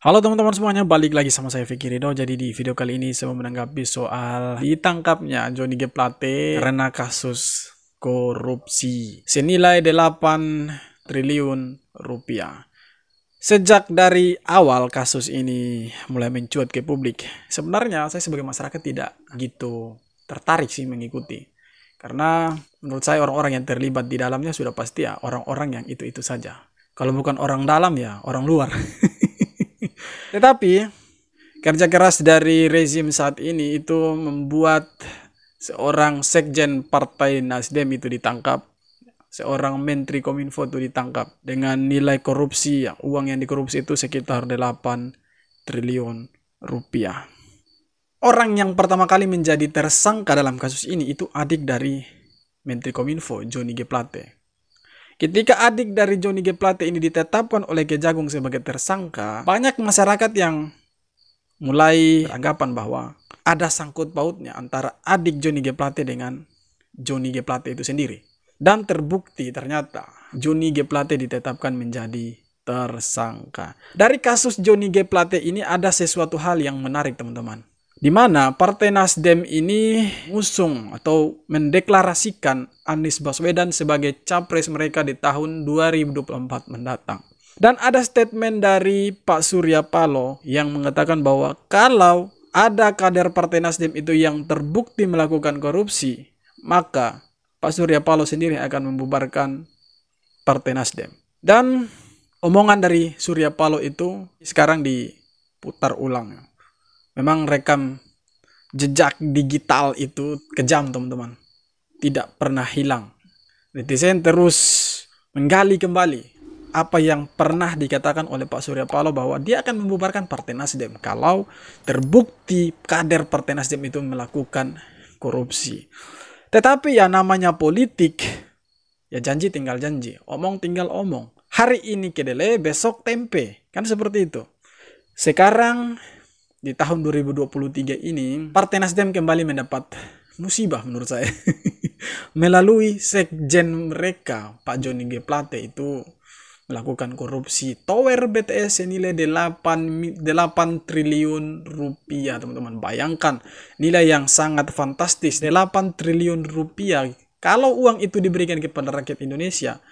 Halo teman-teman semuanya, balik lagi sama saya Vicky Ridho. Jadi di video kali ini saya mau menanggapi soal ditangkapnya Johnny G. Plate karena kasus korupsi senilai 8 triliun rupiah. Sejak dari awal kasus ini mulai mencuat ke publik, sebenarnya saya sebagai masyarakat tidak gitu tertarik sih mengikuti. Karena menurut saya orang-orang yang terlibat di dalamnya sudah pasti ya orang-orang yang itu-itu saja. Kalau bukan orang dalam ya orang luar. Tetapi kerja keras dari rezim saat ini itu membuat seorang sekjen Partai Nasdem itu ditangkap, seorang Menteri Kominfo itu ditangkap dengan nilai korupsi, uang yang dikorupsi itu sekitar 8 triliun rupiah. Orang yang pertama kali menjadi tersangka dalam kasus ini itu adik dari Menteri Kominfo, Johnny G. Plate. Ketika adik dari Johnny G. Plate ini ditetapkan oleh Kejagung sebagai tersangka, banyak masyarakat yang mulai beranggapan bahwa ada sangkut pautnya antara adik Johnny G. Plate dengan Johnny G. Plate itu sendiri. Dan terbukti ternyata Johnny G. Plate ditetapkan menjadi tersangka. Dari kasus Johnny G. Plate ini ada sesuatu hal yang menarik teman-teman. Di mana Partai Nasdem ini ngusung atau mendeklarasikan Anies Baswedan sebagai capres mereka di tahun 2024 mendatang. Dan ada statement dari Pak Surya Paloh yang mengatakan bahwa kalau ada kader Partai Nasdem itu yang terbukti melakukan korupsi, maka Pak Surya Paloh sendiri akan membubarkan Partai Nasdem. Dan omongan dari Surya Paloh itu sekarang diputar ulang. Memang rekam jejak digital itu kejam teman-teman. Tidak pernah hilang. Netizen terus menggali kembali apa yang pernah dikatakan oleh Pak Surya Paloh bahwa dia akan membubarkan Partai Nasdem kalau terbukti kader Partai Nasdem itu melakukan korupsi. Tetapi ya namanya politik, ya janji tinggal janji, omong tinggal omong. Hari ini kedelai, besok tempe. Kan seperti itu. Sekarang di tahun 2023 ini, Partai Nasdem kembali mendapat musibah menurut saya. Melalui sekjen mereka, Pak Johnny G. Plate itu melakukan korupsi tower BTS senilai 8 triliun rupiah, teman-teman. Bayangkan, nilai yang sangat fantastis, 8 triliun rupiah. Kalau uang itu diberikan kepada rakyat Indonesia,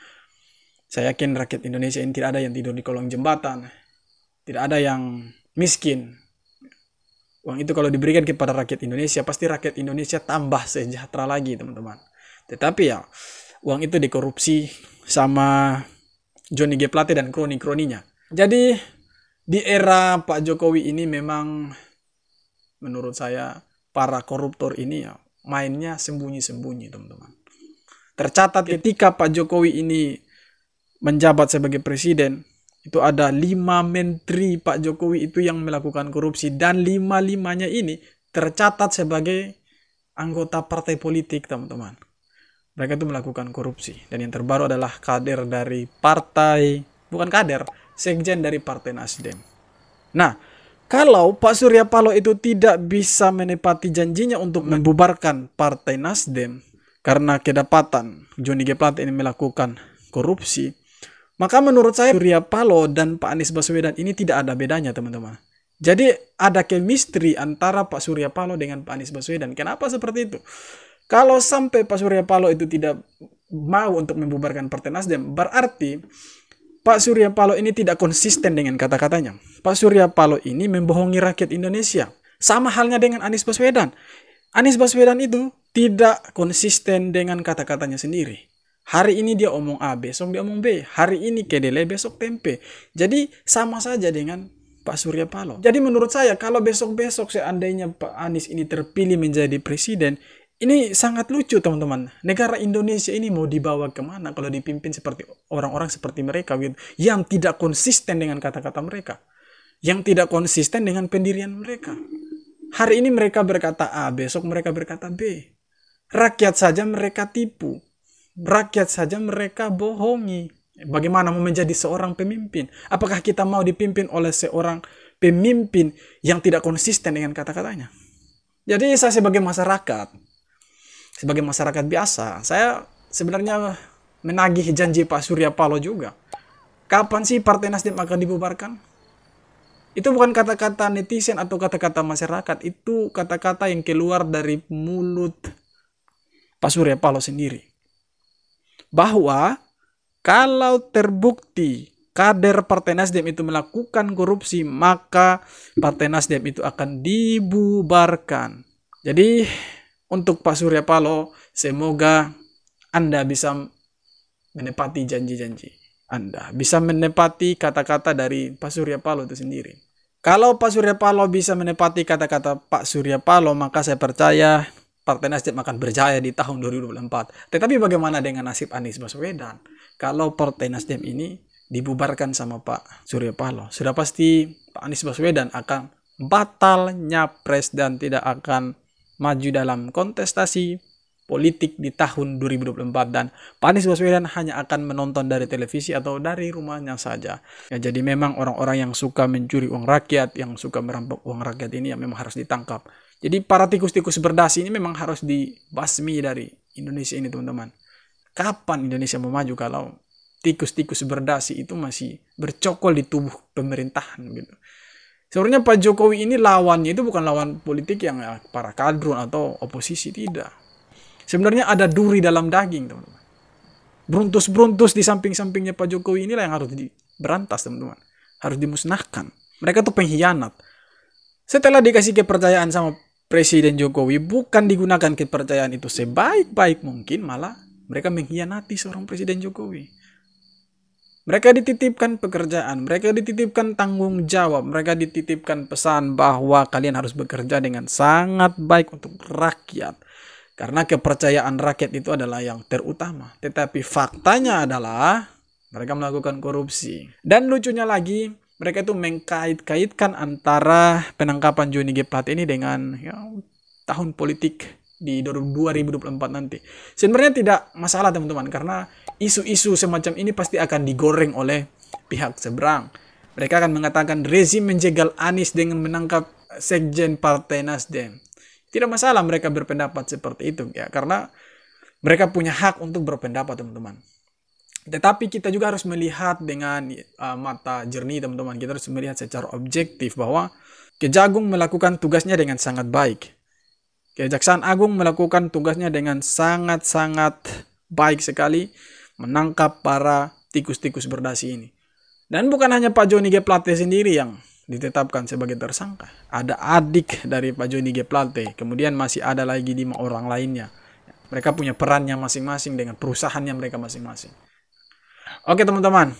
saya yakin rakyat Indonesia ini tidak ada yang tidur di kolong jembatan, tidak ada yang miskin. Uang itu kalau diberikan kepada rakyat Indonesia, pasti rakyat Indonesia tambah sejahtera lagi, teman-teman. Tetapi ya, uang itu dikorupsi sama Johnny G. Plate dan kroni-kroninya. Jadi, di era Pak Jokowi ini memang, menurut saya, para koruptor ini ya mainnya sembunyi-sembunyi, teman-teman. Tercatat ketika Pak Jokowi ini menjabat sebagai presiden, itu ada 5 menteri Pak Jokowi itu yang melakukan korupsi. Dan 5-5-nya ini tercatat sebagai anggota partai politik, teman-teman. Mereka itu melakukan korupsi. Dan yang terbaru adalah kader dari partai, bukan kader, sekjen dari Partai Nasdem. Nah, kalau Pak Surya Paloh itu tidak bisa menepati janjinya untuk membubarkan Partai Nasdem karena kedapatan Johnny G. Plate ini melakukan korupsi, maka menurut saya Surya Paloh dan Pak Anies Baswedan ini tidak ada bedanya, teman-teman. Jadi ada chemistry antara Pak Surya Paloh dengan Pak Anies Baswedan. Kenapa seperti itu? Kalau sampai Pak Surya Paloh itu tidak mau untuk membubarkan Partai Nasdem, berarti Pak Surya Paloh ini tidak konsisten dengan kata-katanya. Pak Surya Paloh ini membohongi rakyat Indonesia. Sama halnya dengan Anies Baswedan. Anies Baswedan itu tidak konsisten dengan kata-katanya sendiri. Hari ini dia omong A, besok dia omong B. Hari ini kedelai, besok tempe. Jadi sama saja dengan Pak Surya Paloh. Jadi menurut saya kalau besok-besok seandainya Pak Anies ini terpilih menjadi presiden, ini sangat lucu, teman-teman. Negara Indonesia ini mau dibawa kemana kalau dipimpin seperti orang-orang seperti mereka gitu, yang tidak konsisten dengan kata-kata mereka, yang tidak konsisten dengan pendirian mereka. Hari ini mereka berkata A, besok mereka berkata B. Rakyat saja mereka tipu. Rakyat saja mereka bohongi. Bagaimana mau menjadi seorang pemimpin? Apakah kita mau dipimpin oleh seorang pemimpin yang tidak konsisten dengan kata-katanya? Jadi saya sebagai masyarakat biasa, saya sebenarnya menagih janji Pak Surya Paloh juga. Kapan sih Partai Nasdem akan dibubarkan? Itu bukan kata-kata netizen atau kata-kata masyarakat, itu kata-kata yang keluar dari mulut Pak Surya Paloh sendiri. Bahwa kalau terbukti kader Partai Nasdem itu melakukan korupsi, maka Partai Nasdem itu akan dibubarkan. Jadi untuk Pak Surya Paloh, semoga Anda bisa menepati janji-janji Anda, bisa menepati kata-kata dari Pak Surya Paloh itu sendiri. Kalau Pak Surya Paloh bisa menepati kata-kata Pak Surya Paloh, maka saya percaya Partai Nasdem akan berjaya di tahun 2024. Tetapi bagaimana dengan nasib Anies Baswedan? Kalau Partai Nasdem ini dibubarkan sama Pak Surya Paloh, sudah pasti Pak Anies Baswedan akan batal nyapres dan tidak akan maju dalam kontestasi politik di tahun 2024, dan Pak Anies Baswedan hanya akan menonton dari televisi atau dari rumahnya saja. Ya, jadi memang orang-orang yang suka mencuri uang rakyat, yang suka merampok uang rakyat ini yang memang harus ditangkap. Jadi para tikus-tikus berdasi ini memang harus dibasmi dari Indonesia ini, teman-teman. Kapan Indonesia mau maju kalau tikus-tikus berdasi itu masih bercokol di tubuh pemerintahan gitu? Sebenarnya Pak Jokowi ini lawannya itu bukan lawan politik yang para kadrun atau oposisi, tidak. Sebenarnya ada duri dalam daging, teman-teman. Bruntus-bruntus di samping-sampingnya Pak Jokowi inilah yang harus diberantas, teman-teman. Harus dimusnahkan. Mereka tuh pengkhianat. Setelah dikasih kepercayaan sama Presiden Jokowi, bukan digunakan kepercayaan itu sebaik-baik mungkin, malah mereka mengkhianati seorang Presiden Jokowi. Mereka dititipkan pekerjaan, mereka dititipkan tanggung jawab, mereka dititipkan pesan bahwa kalian harus bekerja dengan sangat baik untuk rakyat. Karena kepercayaan rakyat itu adalah yang terutama. Tetapi faktanya adalah mereka melakukan korupsi. Dan lucunya lagi, mereka itu mengkait-kaitkan antara penangkapan Johnny G. Plate ini dengan tahun politik di 2024 nanti. Sebenarnya tidak masalah, teman-teman, karena isu-isu semacam ini pasti akan digoreng oleh pihak seberang. Mereka akan mengatakan rezim menjegal Anies dengan menangkap sekjen Partai Nasdem. Tidak masalah mereka berpendapat seperti itu, ya, karena mereka punya hak untuk berpendapat, teman-teman. Tetapi kita juga harus melihat dengan mata jernih, teman-teman. Kita harus melihat secara objektif bahwa Kejagung melakukan tugasnya dengan sangat baik. Kejaksaan Agung melakukan tugasnya dengan sangat-sangat baik sekali, menangkap para tikus-tikus berdasi ini. Dan bukan hanya Pak Johnny G. Plate sendiri yang ditetapkan sebagai tersangka. Ada adik dari Pak Johnny G. Plate. Kemudian masih ada lagi 5 orang lainnya. Mereka punya perannya masing-masing dengan perusahaannya mereka masing-masing. Oke, teman-teman.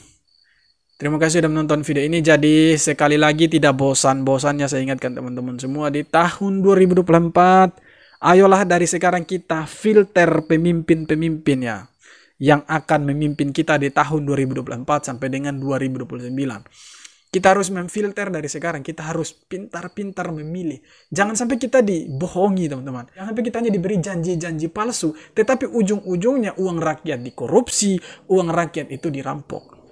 Terima kasih sudah menonton video ini. Jadi sekali lagi tidak bosan-bosannya saya ingatkan teman-teman semua, di tahun 2024, ayolah dari sekarang kita filter pemimpin-pemimpin ya, yang akan memimpin kita di tahun 2024 sampai dengan 2029. Kita harus memfilter dari sekarang. Kita harus pintar-pintar memilih. Jangan sampai kita dibohongi, teman-teman. Jangan sampai kita hanya diberi janji-janji palsu, tetapi ujung-ujungnya uang rakyat dikorupsi, uang rakyat itu dirampok.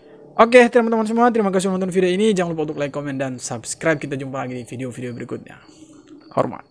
Oke, teman-teman semua, terima kasih sudah menonton video ini. Jangan lupa untuk like, komen, dan subscribe. Kita jumpa lagi di video-video berikutnya. Hormat.